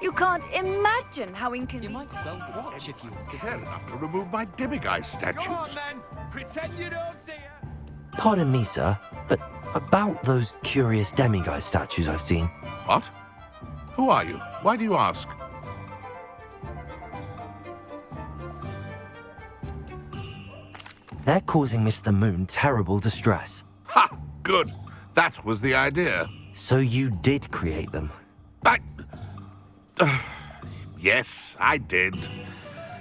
You can't imagine how You inconvenient. might as well watch if you Care enough to remove my demiguise statues. Go on, then. Pretend you don't see her. Pardon me, sir, but about those curious demiguise statues I've seen. What? Who are you? Why do you ask? They're causing Mr. Moon terrible distress. Ha! Good. That was the idea. So you did create them? Yes, I did.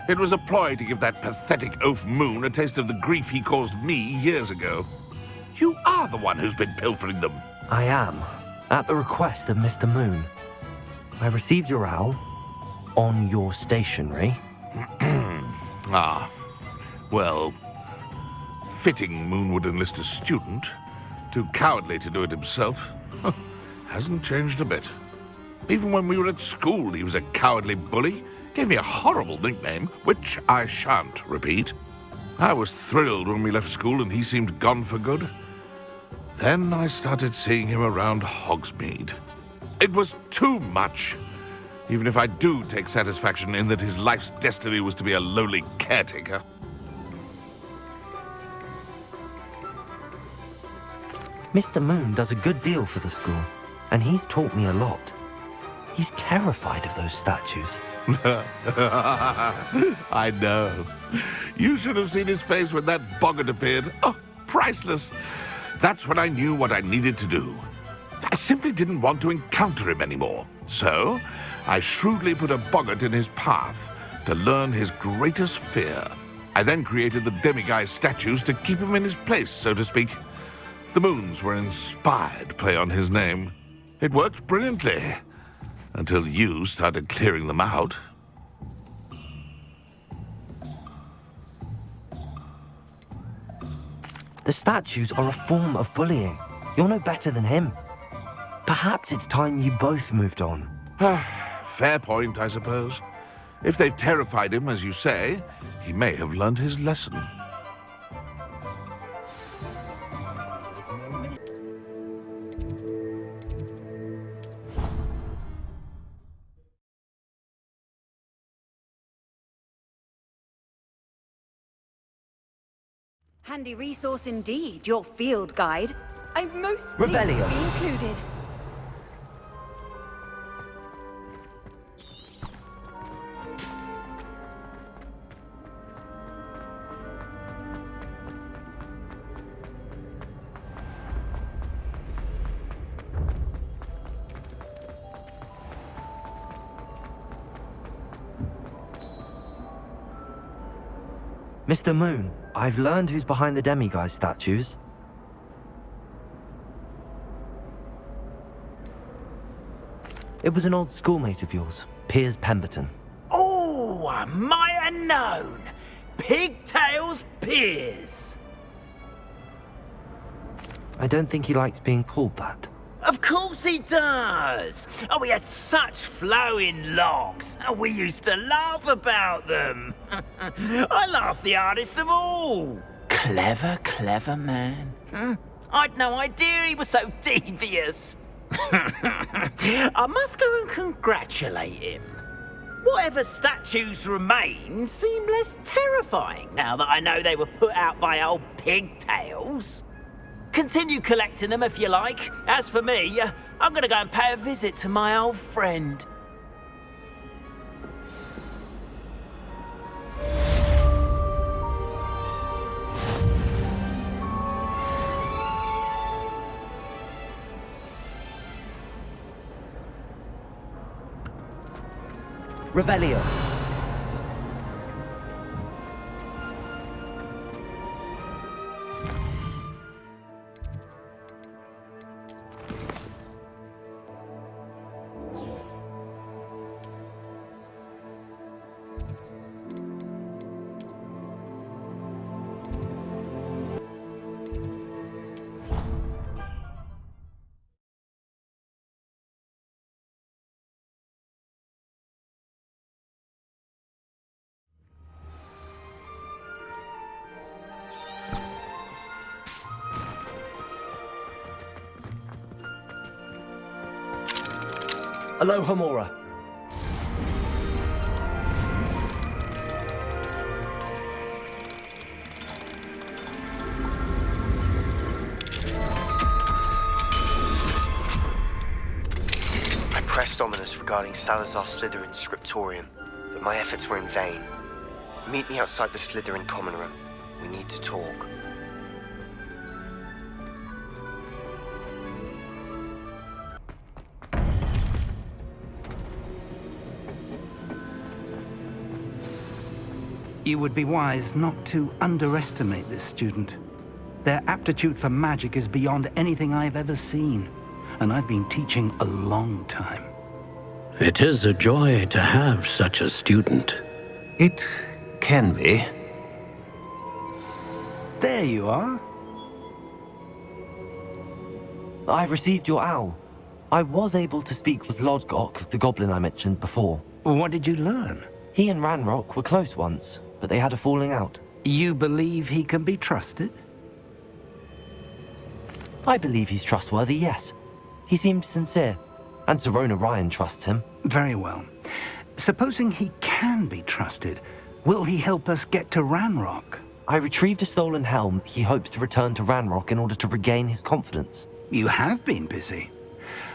It was a ploy to give that pathetic oaf Moon a taste of the grief he caused me years ago. You are the one who's been pilfering them. I am, at the request of Mr. Moon. I received your owl on your stationery. Ah, well, fitting Moon would enlist a student. Too cowardly to do it himself. Hasn't changed a bit. Even when we were at school, he was a cowardly bully. Gave me a horrible nickname, which I shan't repeat. I was thrilled when we left school and he seemed gone for good. Then I started seeing him around Hogsmeade. It was too much. Even if I do take satisfaction in that his life's destiny was to be a lowly caretaker. Mr. Moon does a good deal for the school, and he's taught me a lot. He's terrified of those statues. I know. You should have seen his face when that boggart appeared. Oh, priceless. That's when I knew what I needed to do. I simply didn't want to encounter him anymore. So, I shrewdly put a boggart in his path to learn his greatest fear. I then created the demiguise statues to keep him in his place, so to speak. The moons were an inspired play on his name. It worked brilliantly. Until you started clearing them out. The statues are a form of bullying. You're no better than him. Perhaps it's time you both moved on. Fair point, I suppose. If they've terrified him, as you say, he may have learned his lesson. Handy resource indeed, your field guide. I most Revelio. be included. Mr. Moon, I've learned who's behind the demiguise statues. It was an old schoolmate of yours, Piers Pemberton. Oh, I might have known. Pigtails Piers. I don't think he likes being called that. Of course he does. Oh, we had such flowing locks, and we used to laugh about them. I laughed the hardest of all. Clever, clever man. I'd no idea he was so devious. I must go and congratulate him. Whatever statues remain seem less terrifying now that I know they were put out by old pigtails. Continue collecting them if you like. As for me, I'm gonna go and pay a visit to my old friend. Revelio. Alohomora. waxed ominous regarding Salazar Slytherin's scriptorium, but my efforts were in vain. Meet me outside the Slytherin common room. We need to talk. You would be wise not to underestimate this student. Their aptitude for magic is beyond anything I've ever seen, and I've been teaching a long time. It is a joy to have such a student. It can be. There you are. I've received your owl. I was able to speak with Lodgok, the goblin I mentioned before. What did you learn? He and Ranrock were close once, but they had a falling out. You believe he can be trusted? I believe he's trustworthy, yes. He seemed sincere, and Serona Ryan trusts him. Very well. Supposing he can be trusted, will he help us get to Ranrock? I retrieved a stolen helm he hopes to return to Ranrock in order to regain his confidence. You have been busy.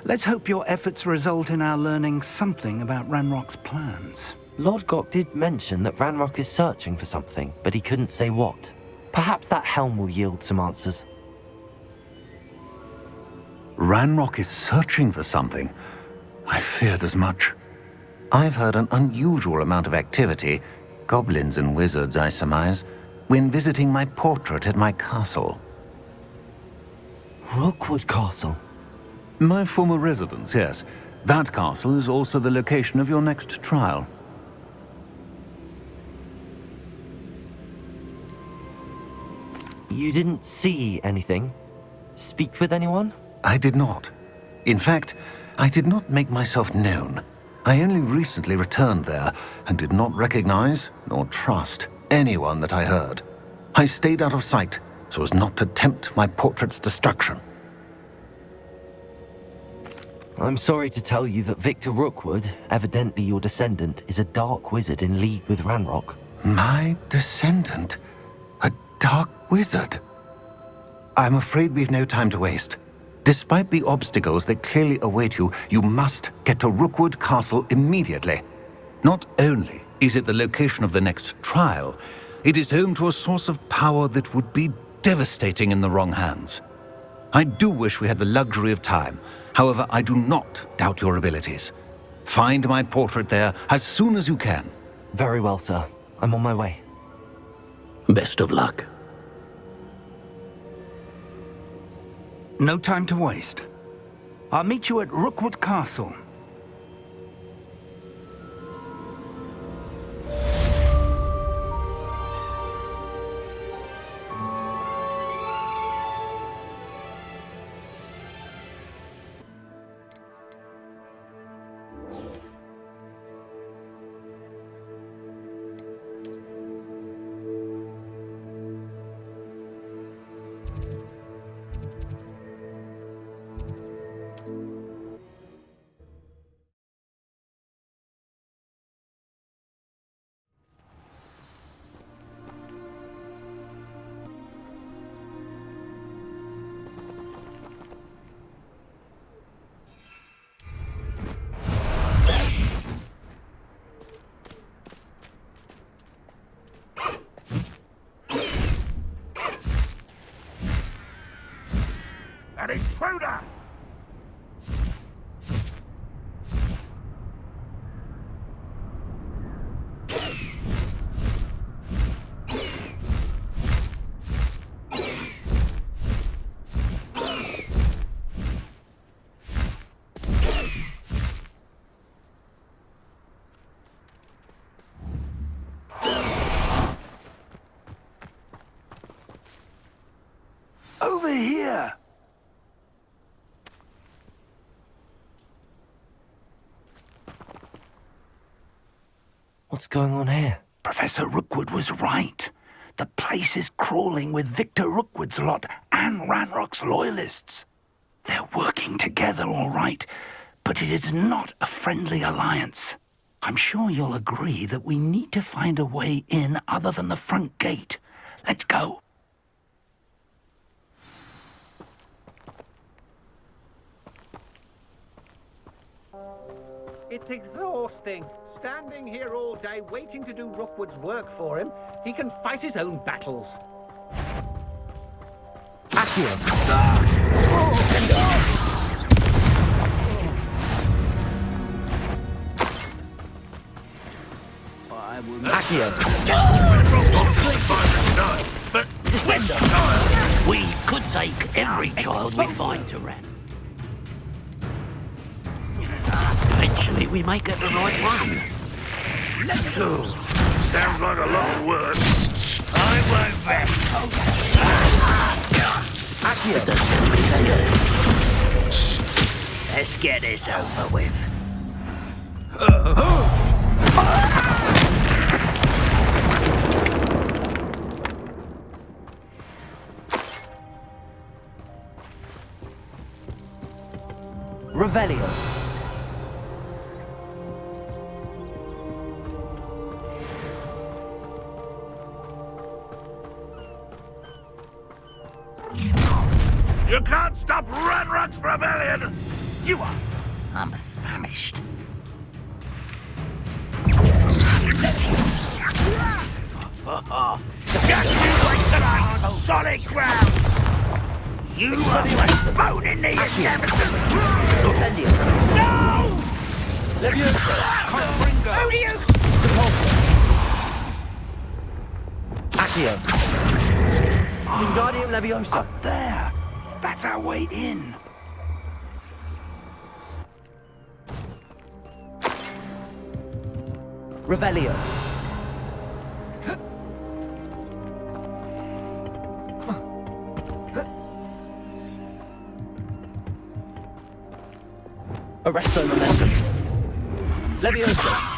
Let's hope your efforts result in our learning something about Ranrock's plans. Lodgok did mention that Ranrock is searching for something, but he couldn't say what. Perhaps that helm will yield some answers. Ranrock is searching for something. I feared as much. I've heard an unusual amount of activity, goblins and wizards, I surmise, when visiting my portrait at my castle. Rookwood Castle? My former residence, yes. That castle is also the location of your next trial. You didn't see anything? Speak with anyone? I did not. In fact, I did not make myself known. I only recently returned there and did not recognize nor trust anyone that I heard. I stayed out of sight so as not to tempt my portrait's destruction. I'm sorry to tell you that Victor Rookwood, evidently your descendant, is a dark wizard in league with Ranrock. My descendant? A dark wizard? I'm afraid we've no time to waste. Despite the obstacles that clearly await you, you must get to Rookwood Castle immediately. Not only is it the location of the next trial, it is home to a source of power that would be devastating in the wrong hands. I do wish we had the luxury of time. However, I do not doubt your abilities. Find my portrait there as soon as you can. Very well, sir. I'm on my way. Best of luck. No time to waste. I'll meet you at Rookwood Castle. An intruder! Over here! What's going on here? Professor Rookwood was right. The place is crawling with Victor Rookwood's lot and Ranrock's loyalists. They're working together, all right, but it is not a friendly alliance. I'm sure you'll agree that we need to find a way in other than the front gate. Let's go. It's exhausting. Standing here all day waiting to do Rookwood's work for him. He can fight his own battles. Accio. Accio. But Descender, we could take every child we find to Ren. Eventually we may get the right one. Let's go. Sounds like a lot of work. I won't rest. Accio. Let's get this over with. Revelio. You can't stop Ranrock's rebellion! You are. I'm famished. Just you wait till I'm on solid ground! You are a bone in the inevitable! Incendio. No! Leviosa. Who do you... Accio. Wingardium Leviosa. Up there. That's our way in. Revelio. Arresto Momentum. Leviosa.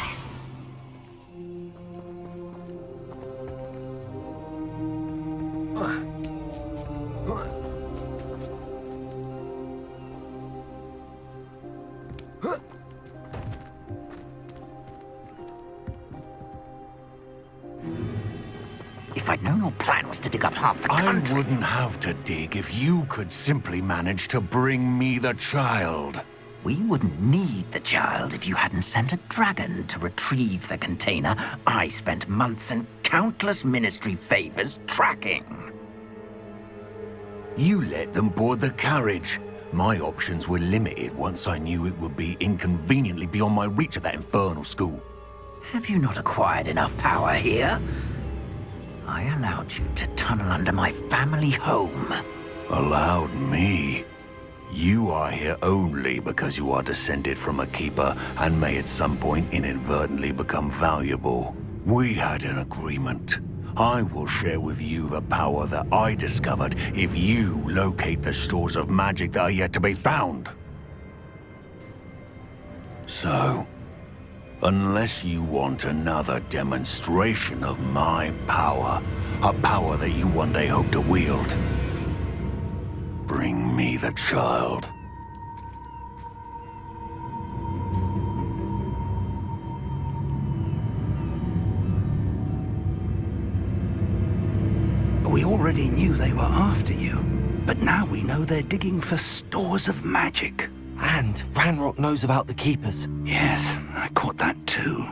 If I'd known your plan was to dig up half the I country... wouldn't have to dig if you could simply manage to bring me the child. We wouldn't need the child if you hadn't sent a dragon to retrieve the container I spent months and countless ministry favors tracking. You let them board the carriage. My options were limited once I knew it would be inconveniently beyond my reach at that infernal school. Have you not acquired enough power here? I allowed you to tunnel under my family home. Allowed me? You are here only because you are descended from a keeper and may at some point inadvertently become valuable. We had an agreement. I will share with you the power that I discovered if you locate the stores of magic that are yet to be found. So, unless you want another demonstration of my power, a power that you one day hope to wield, bring me the child. We already knew they were after you, but now we know they're digging for stores of magic. And Ranrock knows about the Keepers. Yes, I caught that too.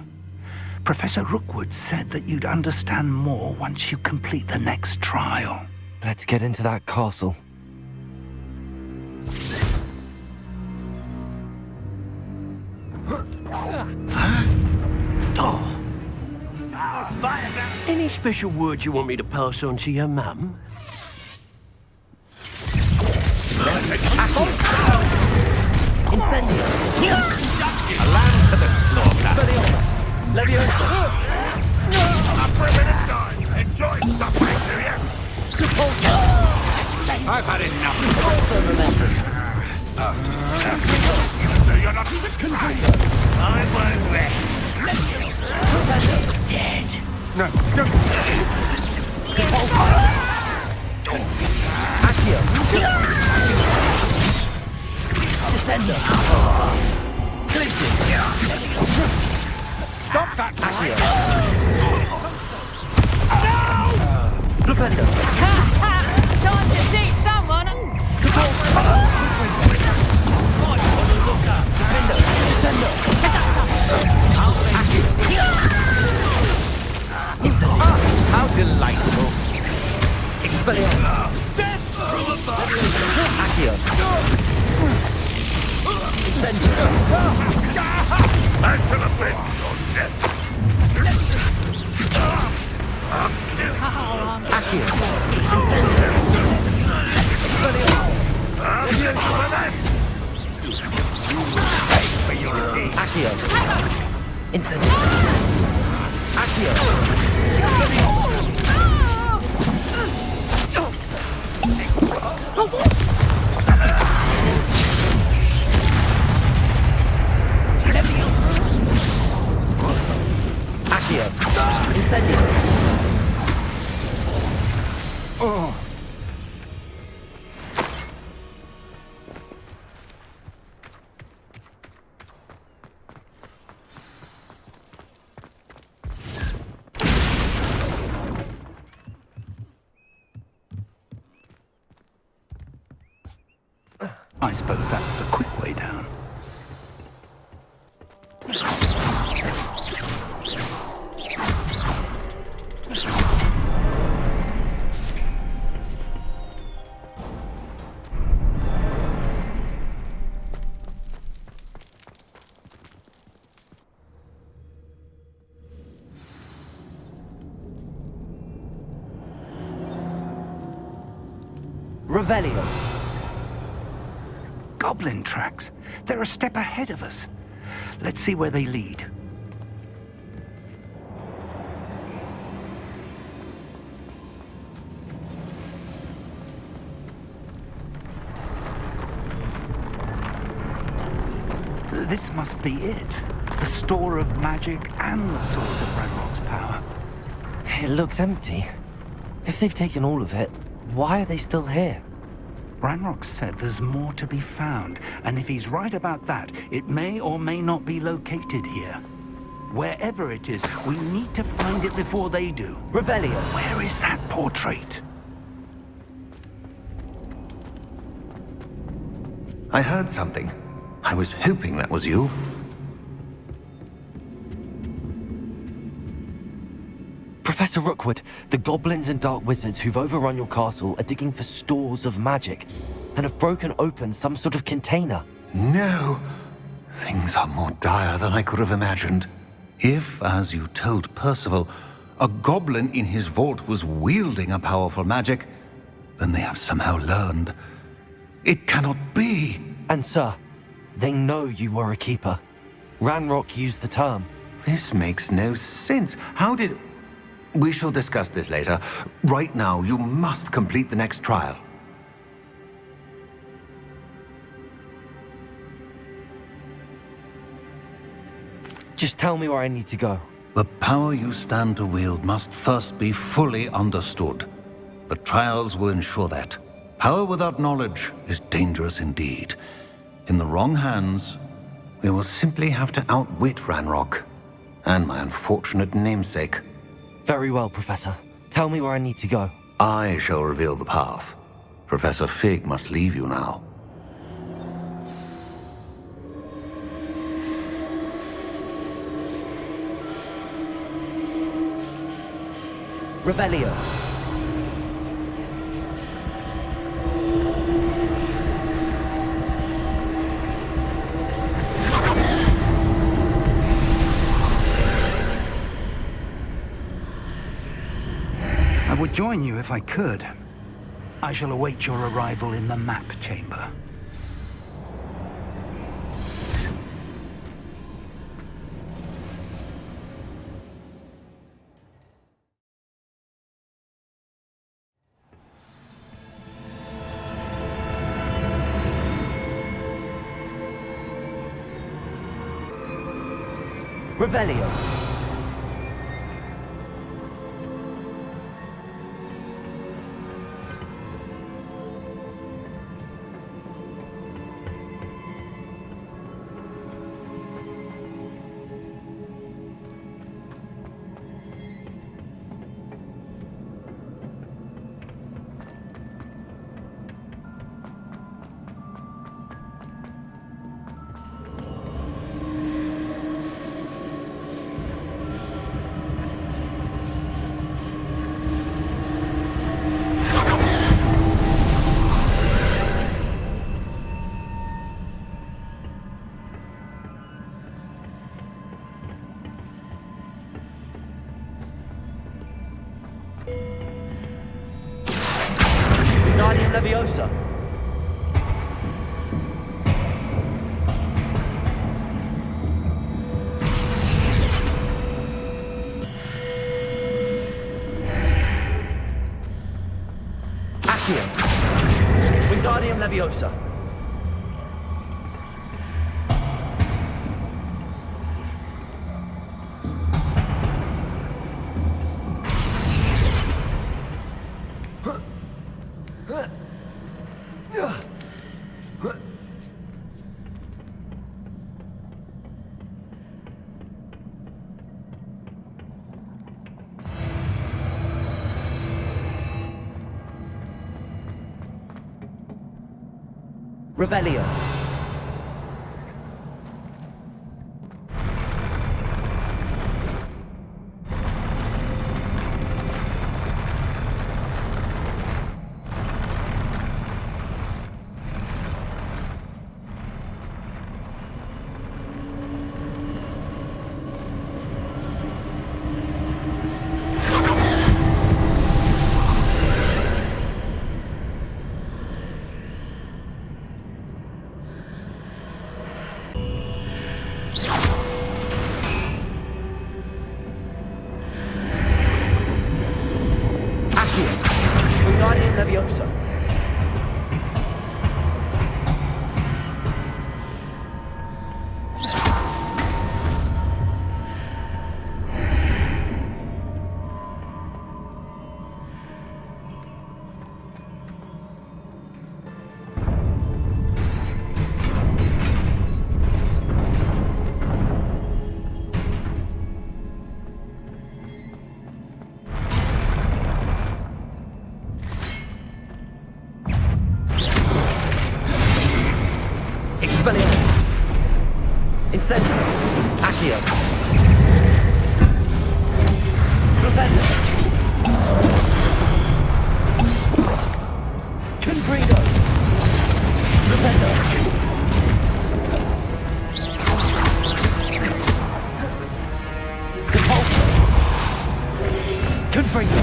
Professor Rookwood said that you'd understand more once you complete the next trial. Let's get into that castle. Any special words you want me to pass on to your mum? Incendio. A lamb to the slaughter. Expelliarmus. Leviosa. Up for a bit of time. Enjoy suffering, do you? I've had enough. Arresto Momentum. So you're not even trying. I won't rest. Dead. No, don't. Accio. Descender. Glacius. Stop that. Accio. Flipendo. Time to see someone. Descender. Delightful. Expelliarmus. Accio. Incendio. I shall avenge your death. Accio. Incendio. Expelliarmus. Accio. Incendio. Accio. Expelliarmus. Accio. Incendio. I suppose that's the quick way down. Revelio. Goblin tracks. They're a step ahead of us. Let's see where they lead. This must be it. The store of magic and the source of Ranrock's power. It looks empty. If they've taken all of it, why are they still here? Ranrock said there's more to be found, and if he's right about that, it may or may not be located here. Wherever it is, we need to find it before they do. Revelio. Where is that portrait? I heard something. I was hoping that was you. Professor Rookwood, the goblins and dark wizards who've overrun your castle are digging for stores of magic and have broken open some sort of container. No! Things are more dire than I could have imagined. If, as you told Percival, a goblin in his vault was wielding a powerful magic, then they have somehow learned. It cannot be! And sir, they know you were a keeper. Ranrock used the term. This makes no sense. How did... We shall discuss this later. Right now, you must complete the next trial. Just tell me where I need to go. The power you stand to wield must first be fully understood. The trials will ensure that. Power without knowledge is dangerous indeed. In the wrong hands, we will simply have to outwit Ranrock and my unfortunate namesake. Very well, Professor. Tell me where I need to go. I shall reveal the path. Professor Fig must leave you now. Revelio. I would join you if I could. I shall await your arrival in the map chamber. Revelio. Wingardium Leviosa. Accio. Wingardium Leviosa. Revelio. Wingardium Leviosa. Expelliarmus. Incendio. Accio. Flipendo. Confringo. Flipendo. Depulso. Confringo.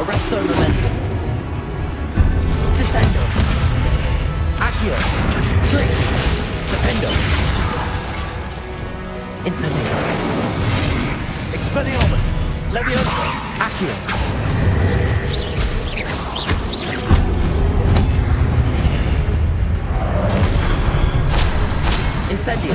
Arresto Momentum. Descendo. Accio. Tracy. Defendo. Incendio. Expelliarmus. Leviosa. Accio. Incendio.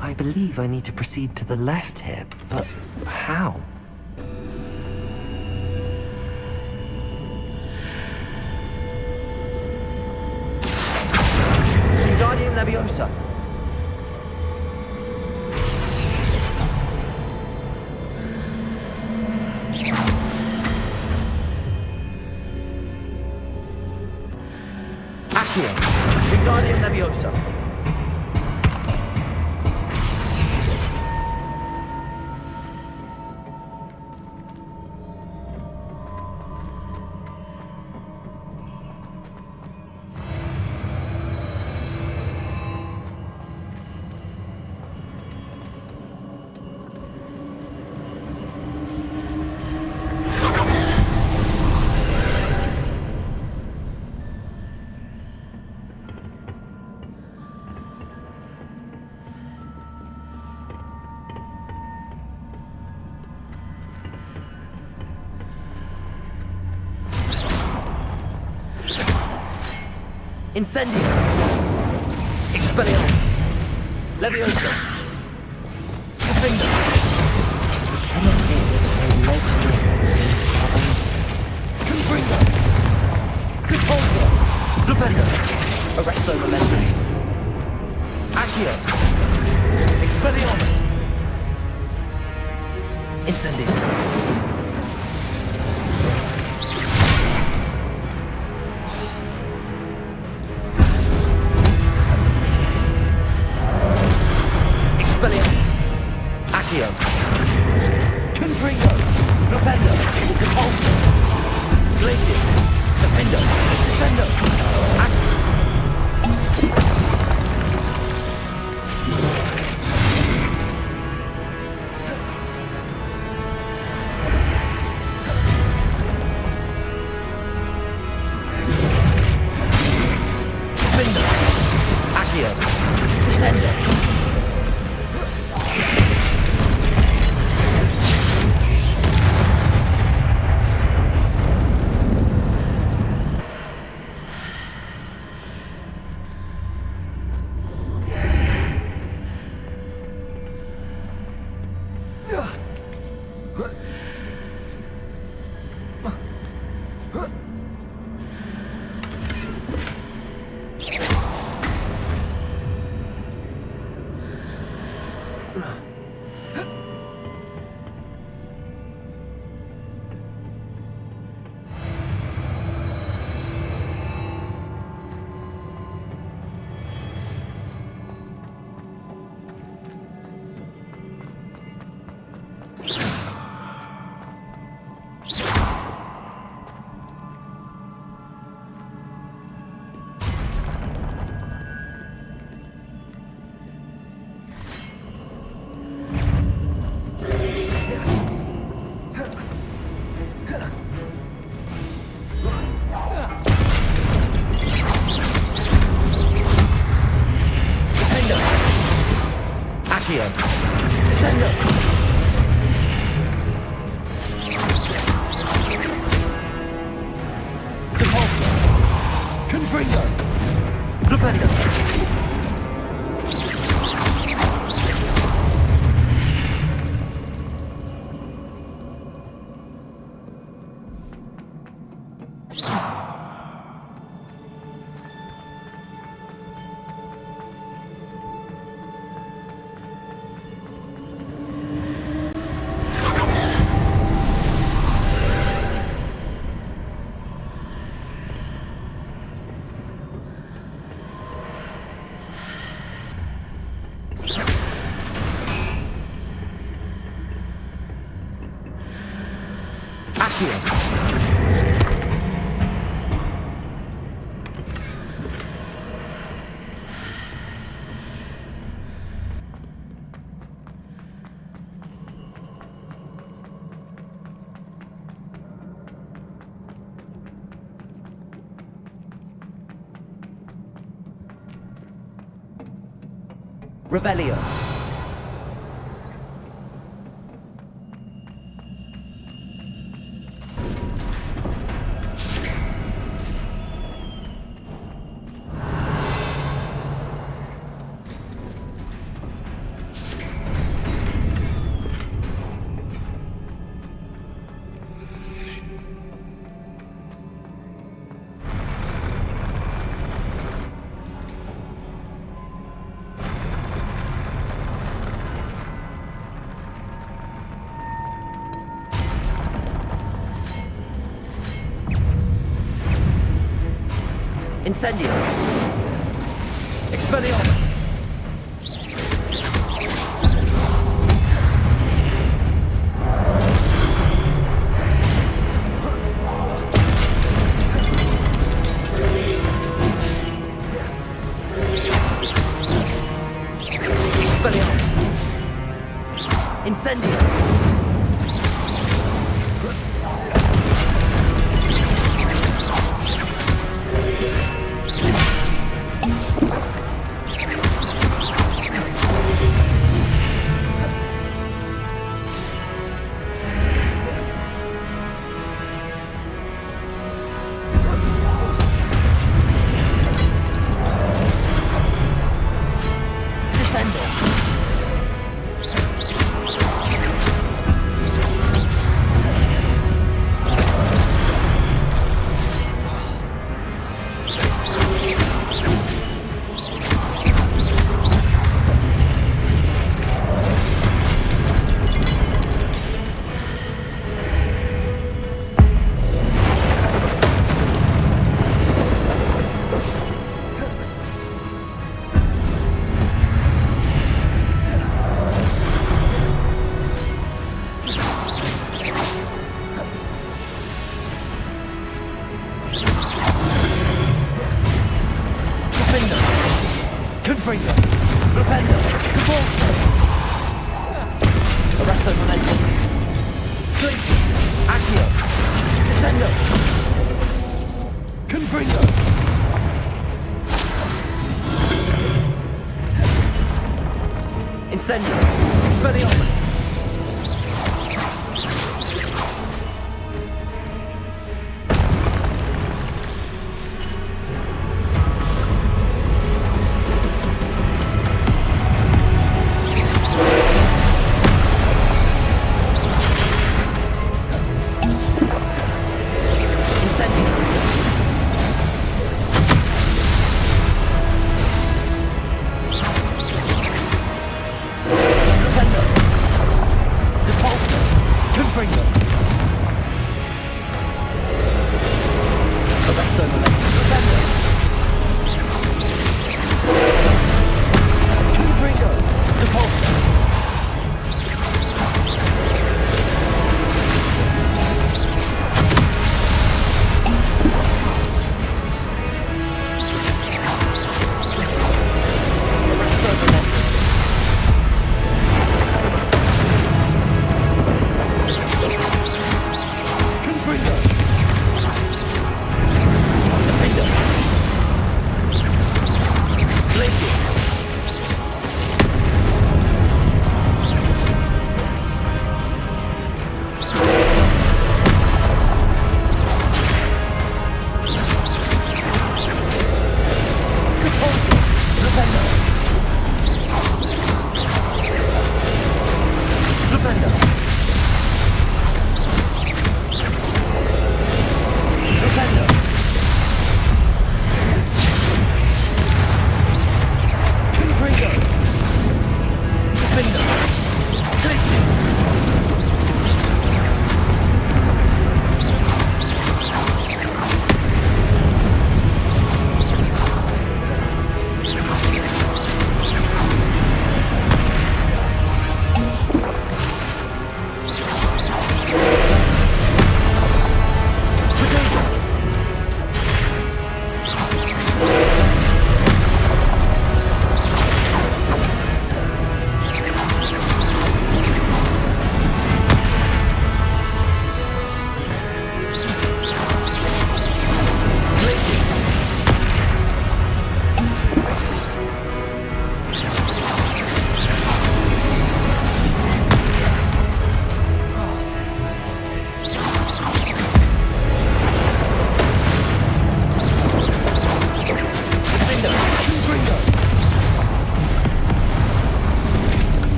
I believe I need to proceed to the left here, but how? Wingardium Leviosa. Accio. Wingardium Leviosa. Incendio. Expelliarmus. Leviosa. Arresto momentum. Accio. Expelliarmus. Incendio. Expelliarmus. Accio. Confringo. Flipendo. Depulso. Glacius. Defendo. Descendo. Revelio. Incendio. Expelliarmus. Expelliarmus. Incendio. Flipendo. Divorce. Arresto momentum. Glacius. Accio. Descendo. Confringo. Incendio. Expelliarmus.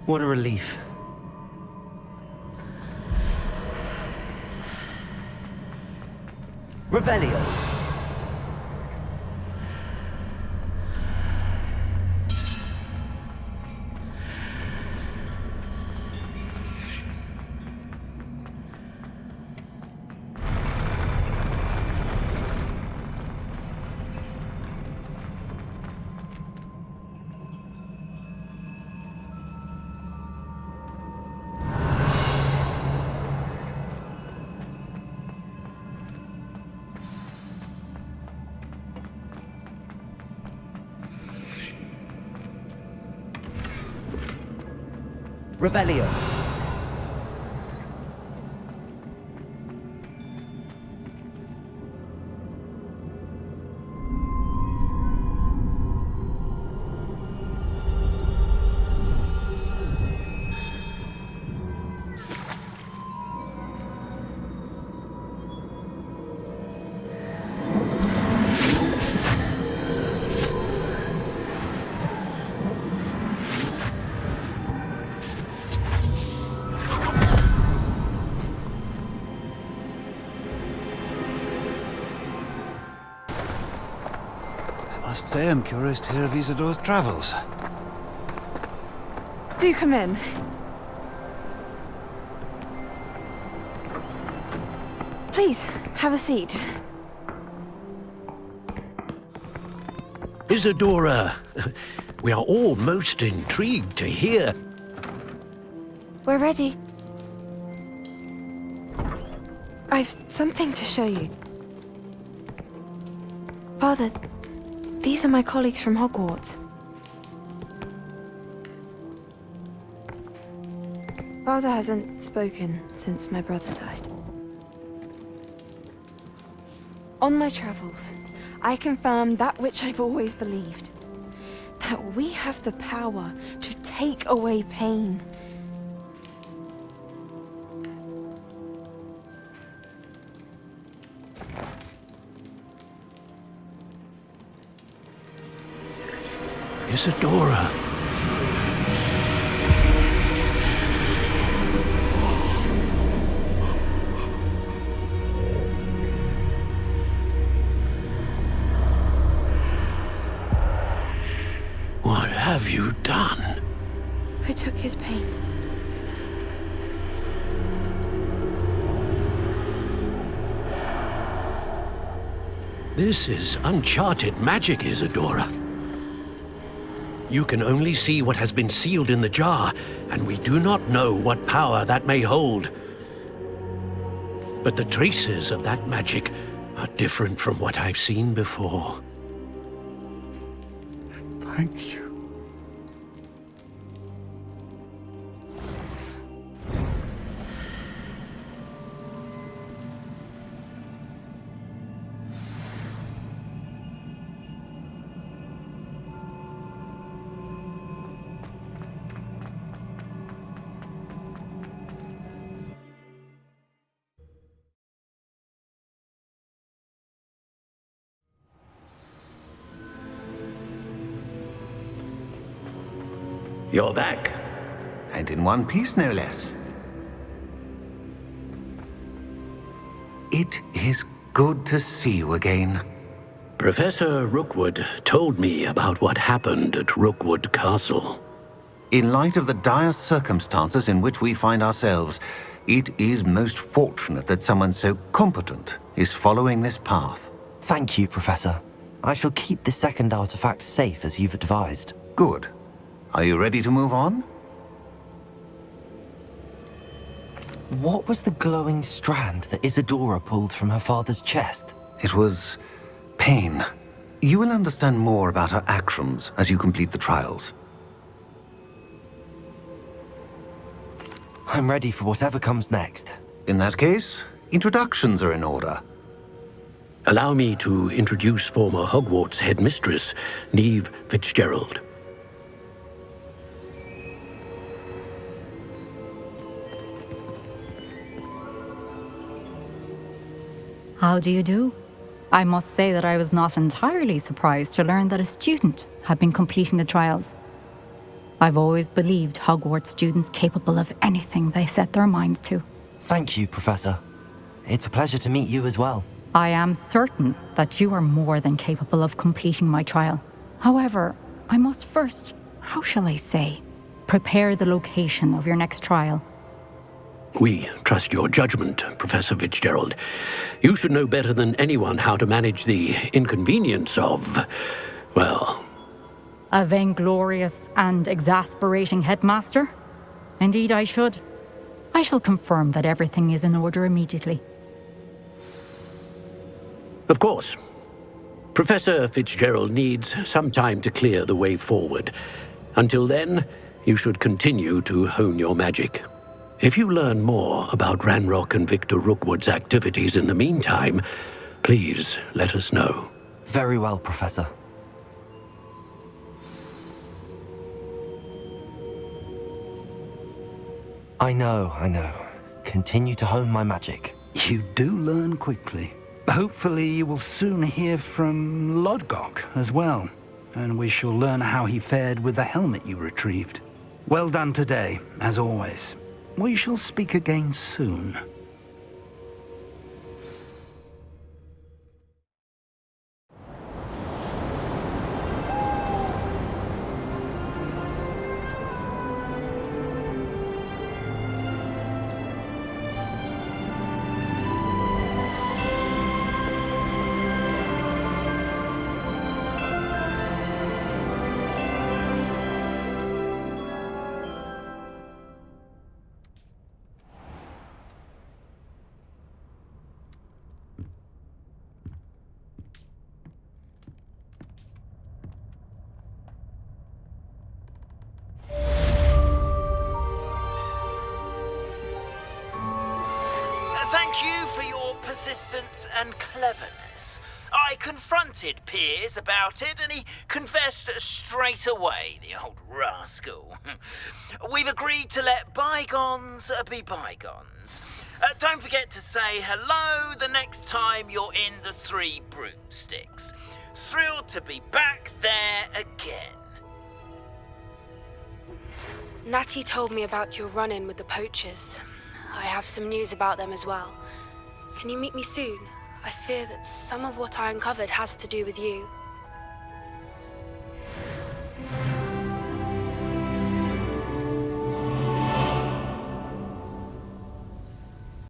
What a relief. Revelio. Revelio. I must say I'm curious to hear of Isidore's travels. Do come in. Please, have a seat. Isidora, we are all most intrigued to hear. We're ready. I've something to show you. Father, these are my colleagues from Hogwarts. Father hasn't spoken since my brother died. On my travels, I confirmed that which I've always believed. That we have the power to take away pain. Isadora. What have you done? I took his pain. This is uncharted magic, Isadora. You can only see what has been sealed in the jar, and we do not know what power that may hold. But the traces of that magic are different from what I've seen before. Thank you. You're back. And in one piece, no less. It is good to see you again. Professor Rookwood told me about what happened at Rookwood Castle. In light of the dire circumstances in which we find ourselves, it is most fortunate that someone so competent is following this path. Thank you, Professor. I shall keep the second artifact safe as you've advised. Good. Are you ready to move on? What was the glowing strand that Isadora pulled from her father's chest? It was pain. You will understand more about her actions as you complete the trials. I'm ready for whatever comes next. In that case, introductions are in order. Allow me to introduce former Hogwarts headmistress, Neve Fitzgerald. How do you do? I must say that I was not entirely surprised to learn that a student had been completing the trials. I've always believed Hogwarts students capable of anything they set their minds to. Thank you, Professor. It's a pleasure to meet you as well. I am certain that you are more than capable of completing my trial. However, I must first, how shall I say, prepare the location of your next trial. We trust your judgment, Professor Fitzgerald. You should know better than anyone how to manage the inconvenience of, well... A vainglorious and exasperating headmaster? Indeed I should. I shall confirm that everything is in order immediately. Of course. Professor Fitzgerald needs some time to clear the way forward. Until then, you should continue to hone your magic. If you learn more about Ranrock and Victor Rookwood's activities in the meantime, please let us know. Very well, Professor. I know. Continue to hone my magic. You do learn quickly. Hopefully you will soon hear from Lodgok as well, and we shall learn how he fared with the helmet you retrieved. Well done today, as always. We shall speak again soon. persistence and cleverness. I confronted Piers about it, and he confessed straight away, the old rascal. We've agreed to let bygones be bygones. Don't forget to say hello the next time you're in the Three Broomsticks. Thrilled to be back there again. Natty told me about your run-in with the poachers. I have some news about them as well. Can you meet me soon? I fear that some of what I uncovered has to do with you.